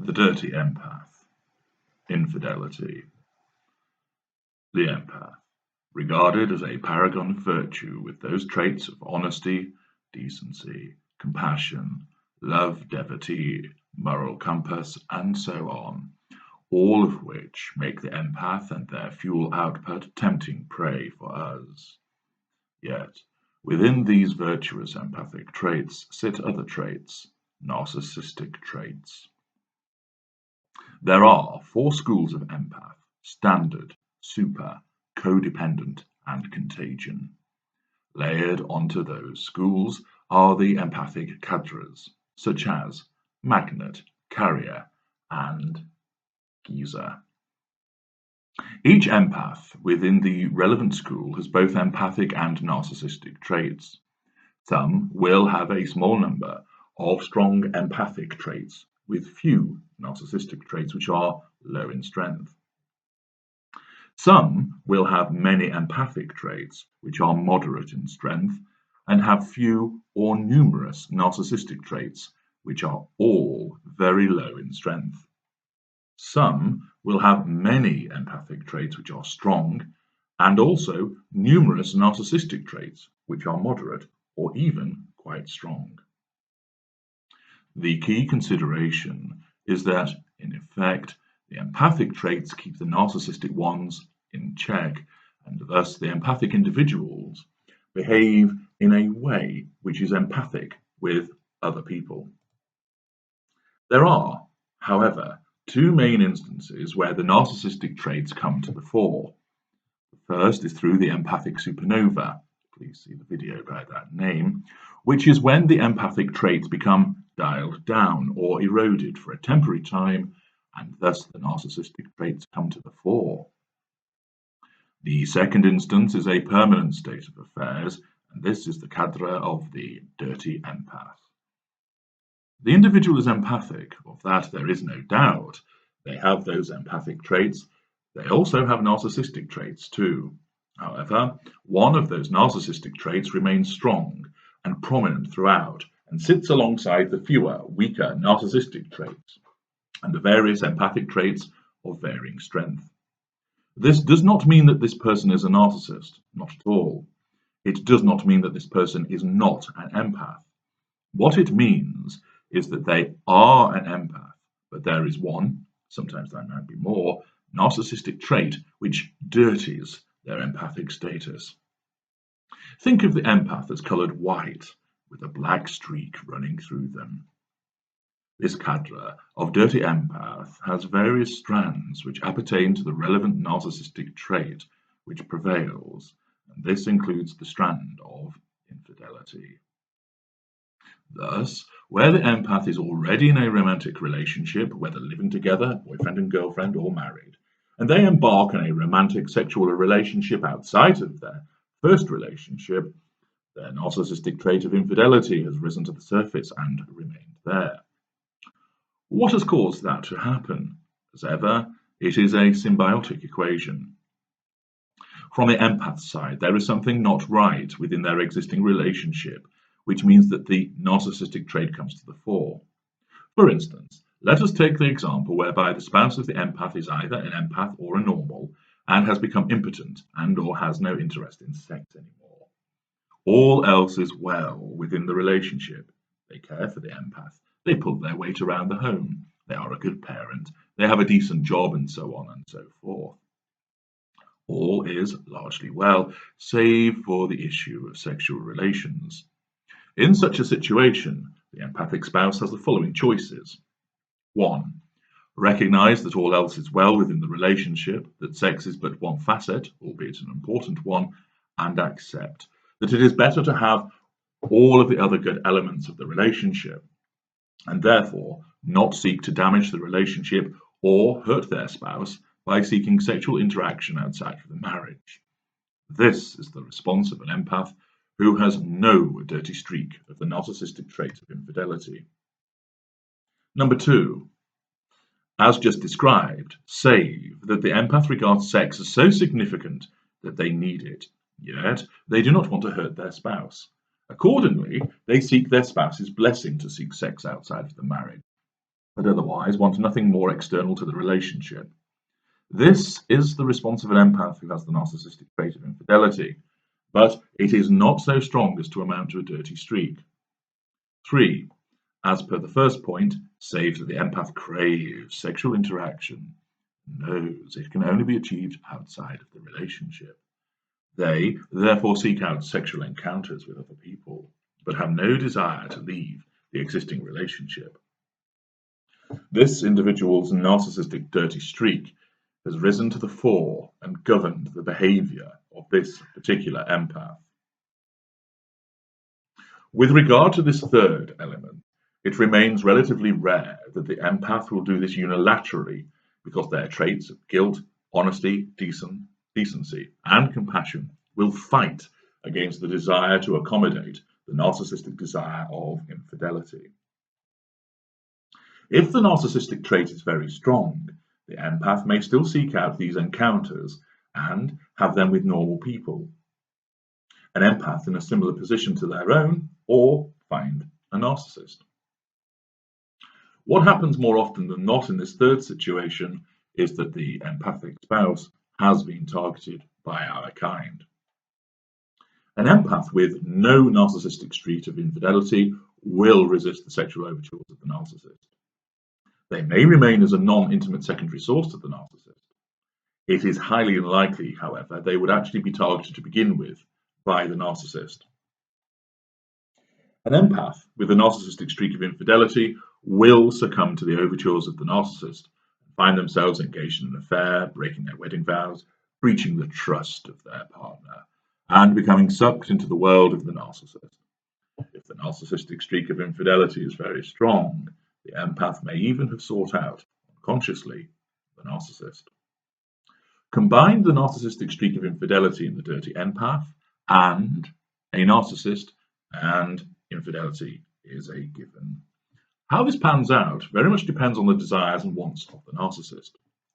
The dirty empath. Infidelity. The empath, regarded as a paragon of virtue with those traits of honesty, decency, compassion, love, devotee, moral compass, and so on, all of which make the empath and their fuel output tempting prey for us. Yet, within these virtuous empathic traits sit other traits, narcissistic traits. There are 4 schools of empath: standard, super, codependent, and contagion. Layered onto those schools are the empathic cadres, such as magnet, carrier, and geezer. Each empath within the relevant school has both empathic and narcissistic traits. Some will have a small number of strong empathic traits, with few narcissistic traits which are low in strength. Some will have many empathic traits which are moderate in strength and have few or numerous narcissistic traits which are all very low in strength. Some will have many empathic traits which are strong and also numerous narcissistic traits which are moderate or even quite strong. The key consideration is that, in effect, the empathic traits keep the narcissistic ones in check, and thus the empathic individuals behave in a way which is empathic with other people. There are, however, 2 main instances where the narcissistic traits come to the fore. The first is through the empathic supernova, please see the video by that name, which is when the empathic traits become dialed down or eroded for a temporary time, and thus the narcissistic traits come to the fore. The second instance is a permanent state of affairs, and this is the cadre of the dirty empath. The individual is empathic, of that there is no doubt. They have those empathic traits. They also have narcissistic traits too. However, one of those narcissistic traits remains strong and prominent throughout, and sits alongside the fewer, weaker narcissistic traits, and the various empathic traits of varying strength. This does not mean that this person is a narcissist, not at all. It does not mean that this person is not an empath. What it means is that they are an empath, but there is one, sometimes there might be more, narcissistic trait which dirties their empathic status. Think of the empath as coloured white, with a black streak running through them. This cadre of dirty empath has various strands which appertain to the relevant narcissistic trait which prevails, and this includes the strand of infidelity. Thus, where the empath is already in a romantic relationship, whether living together, boyfriend and girlfriend, or married, and they embark on a romantic sexual relationship outside of their first relationship, their narcissistic trait of infidelity has risen to the surface and remained there. What has caused that to happen? As ever, it is a symbiotic equation. From the empath side, there is something not right within their existing relationship, which means that the narcissistic trait comes to the fore. For instance, let us take the example whereby the spouse of the empath is either an empath or a normal and has become impotent and or has no interest in sex anymore. All else is well within the relationship. They care for the empath. They pull their weight around the home. They are a good parent. They have a decent job, and so on and so forth. All is largely well, save for the issue of sexual relations. In such a situation, the empathic spouse has the following choices. 1. Recognize that all else is well within the relationship, that sex is but one facet, albeit an important one, and accept that it is better to have all of the other good elements of the relationship, and therefore not seek to damage the relationship or hurt their spouse by seeking sexual interaction outside of the marriage. This is the response of an empath who has no dirty streak of the narcissistic trait of infidelity. Number 2. As just described, save that the empath regards sex as so significant that they need it, yet they do not want to hurt their spouse. Accordingly, they seek their spouse's blessing to seek sex outside of the marriage. but otherwise want nothing more external to the relationship. This is the response of an empath who has the narcissistic trait of infidelity, but it is not so strong as to amount to a dirty streak. 3. As per the first point, save that the empath craves sexual interaction, knows it can only be achieved outside of the relationship. They therefore seek out sexual encounters with other people, but have no desire to leave the existing relationship. This individual's narcissistic dirty streak has risen to the fore and governed the behavior of this particular empath. With regard to this third element, it remains relatively rare that the empath will do this unilaterally because their traits of guilt, honesty, decency, and compassion will fight against the desire to accommodate the narcissistic desire of infidelity. If the narcissistic trait is very strong, the empath may still seek out these encounters and have them with normal people, an empath in a similar position to their own, or find a narcissist. What happens more often than not in this third situation is that the empathic spouse has been targeted by our kind. An empath with no narcissistic streak of infidelity will resist the sexual overtures of the narcissist. They may remain as a non-intimate secondary source to the narcissist. It is highly unlikely, however, they would actually be targeted to begin with by the narcissist. An empath with a narcissistic streak of infidelity will succumb to the overtures of the narcissist and find themselves engaged in an affair, breaking their wedding vows, breaching the trust of their partner, and becoming sucked into the world of the narcissist. If the narcissistic streak of infidelity is very strong, the empath may even have sought out, unconsciously, the narcissist. Combine the narcissistic streak of infidelity in the dirty empath and a narcissist, and infidelity is a given. How this pans out very much depends on the desires and wants of the narcissist.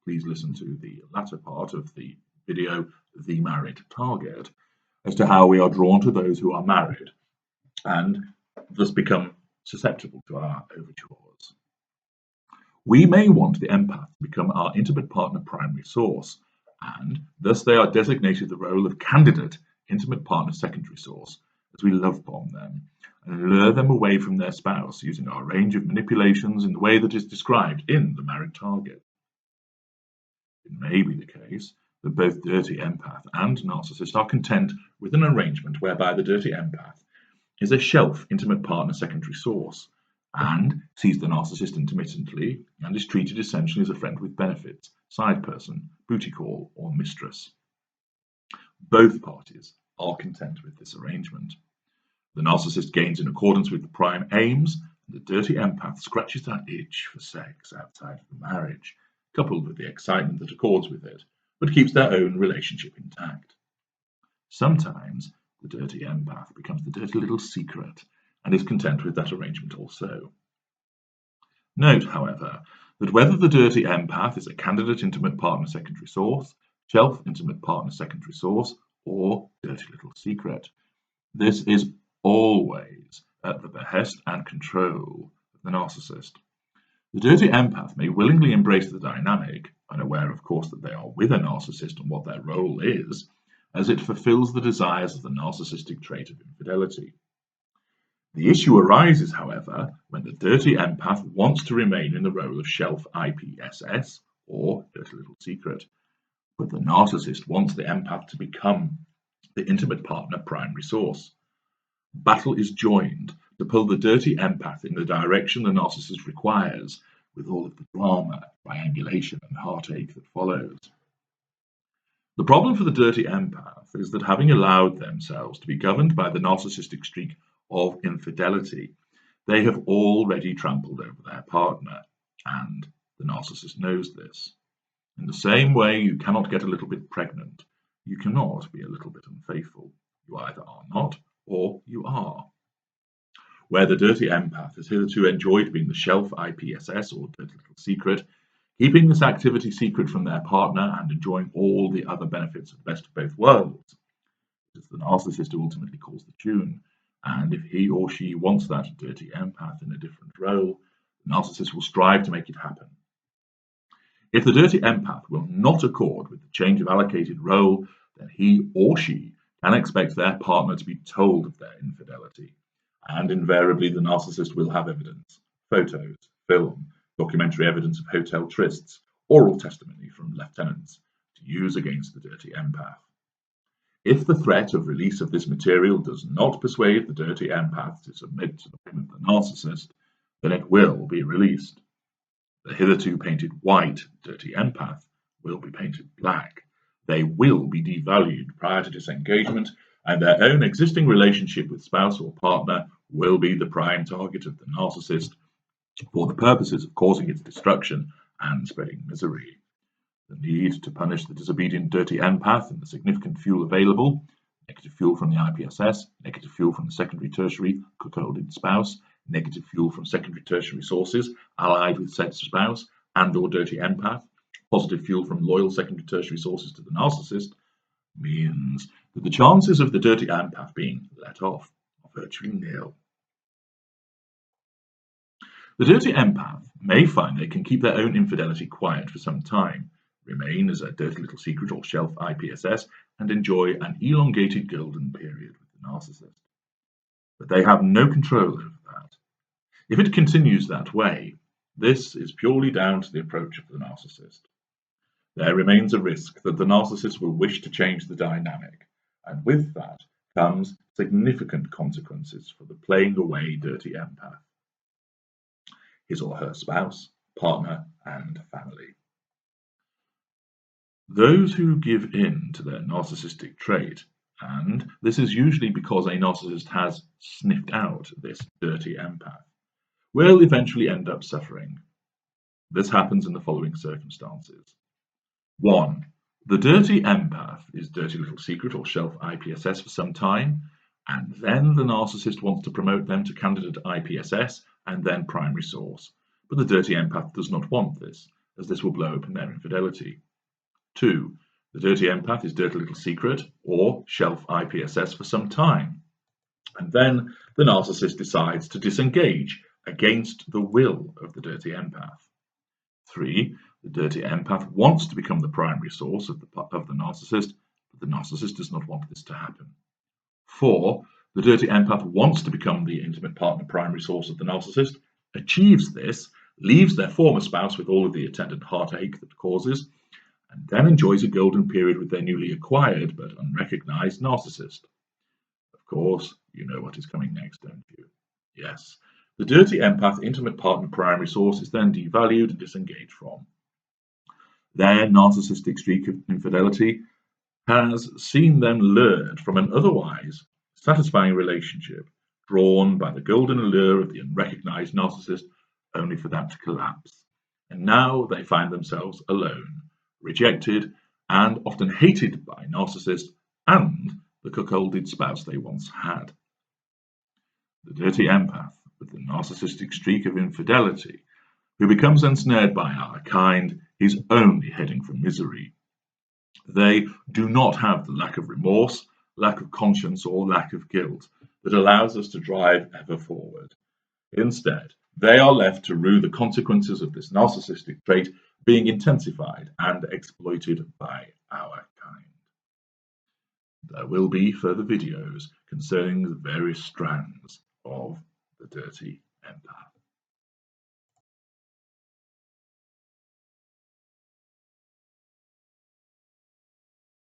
Please listen to the latter part of the video, The Married Target, as to how we are drawn to those who are married and thus become susceptible to our overtures. We may want the empath to become our intimate partner primary source, and thus they are designated the role of candidate intimate partner secondary source, as we love bomb them and lure them away from their spouse using our range of manipulations in the way that is described in The Married Target. It may be the case that both dirty empath and narcissist are content with an arrangement whereby the dirty empath is a shelf intimate partner secondary source and sees the narcissist intermittently and is treated essentially as a friend with benefits, side person, booty call, or mistress. Both parties are content with this arrangement. The narcissist gains in accordance with the prime aims, and the dirty empath scratches that itch for sex outside of the marriage, coupled with the excitement that accords with it, but keeps their own relationship intact. Sometimes the dirty empath becomes the dirty little secret and is content with that arrangement also. Note, however, that whether the dirty empath is a candidate intimate partner secondary source, shelf intimate partner secondary source, or dirty little secret, this is always at the behest and control of the narcissist. The dirty empath may willingly embrace the dynamic, unaware of course that they are with a narcissist and what their role is, as it fulfills the desires of the narcissistic trait of infidelity. The issue arises, however, when the dirty empath wants to remain in the role of shelf IPSS, or dirty little secret, but the narcissist wants the empath to become the intimate partner primary source. Battle is joined to pull the dirty empath in the direction the narcissist requires, with all of the drama, triangulation, and heartache that follows. The problem for the dirty empath is that having allowed themselves to be governed by the narcissistic streak of infidelity, they have already trampled over their partner, and the narcissist knows this. In the same way you cannot get a little bit pregnant, you cannot be a little bit unfaithful. You either are not, or you are. Where the dirty empath has hitherto enjoyed being the shelf IPSS, or dirty little secret, keeping this activity secret from their partner and enjoying all the other benefits of the best of both worlds, it is the narcissist who ultimately calls the tune, and if he or she wants that dirty empath in a different role, the the narcissist will strive to make it happen. If the dirty empath will not accord with the change of allocated role, then he or she can expect their partner to be told of their infidelity. And invariably, the narcissist will have evidence: photos, film, documentary evidence of hotel trysts, oral testimony from lieutenants to use against the dirty empath. If the threat of release of this material does not persuade the dirty empath to submit to the whim of the narcissist, then it will be released. The hitherto painted white dirty empath will be painted black. They will be devalued prior to disengagement, and their own existing relationship with spouse or partner will be the prime target of the narcissist for the purposes of causing its destruction and spreading misery. The need to punish the disobedient dirty empath and the significant fuel available: negative fuel from the IPSS, negative fuel from the secondary tertiary cuckolded spouse, negative fuel from secondary tertiary sources allied with said spouse and or dirty empath, positive fuel from loyal secondary tertiary sources to the narcissist, means that the chances of the dirty empath being let off are virtually nil. The dirty empath may find they can keep their own infidelity quiet for some time, remain as a dirty little secret or shelf IPSS, and enjoy an elongated golden period with the narcissist. But they have no control over that. If it continues that way, this is purely down to the approach of the narcissist. There remains a risk that the narcissist will wish to change the dynamic, and with that comes significant consequences for the playing away dirty empath, his or her spouse, partner, and family. Those who give in to their narcissistic trait, and this is usually because a narcissist has sniffed out this dirty empath, will eventually end up suffering. This happens in the following circumstances. 1. The dirty empath is dirty little secret or shelf IPSS for some time, and then the narcissist wants to promote them to candidate IPSS and then primary source. But the dirty empath does not want this, as this will blow open their infidelity. 2. The dirty empath is dirty little secret or shelf IPSS for some time, and then the narcissist decides to disengage against the will of the dirty empath. 3. The dirty empath wants to become the primary source of the narcissist, but the narcissist does not want this to happen. 4. The dirty empath wants to become the intimate partner primary source of the narcissist, achieves this, leaves their former spouse with all of the attendant heartache that causes, and then enjoys a golden period with their newly acquired but unrecognized narcissist. Of course, you know what is coming next, don't you? Yes, the dirty empath intimate partner primary source is then devalued and disengaged from. Their narcissistic streak of infidelity has seen them lured from an otherwise satisfying relationship, drawn by the golden allure of the unrecognized narcissist, only for that to collapse. And now they find themselves alone, rejected, and often hated by narcissists and the cuckolded spouse they once had. The dirty empath with the narcissistic streak of infidelity, who becomes ensnared by our kind, is only heading for misery. They do not have the lack of remorse, lack of conscience, or lack of guilt that allows us to drive ever forward. Instead, they are left to rue the consequences of this narcissistic trait being intensified and exploited by our kind. There will be further videos concerning the various strands of the dirty empath.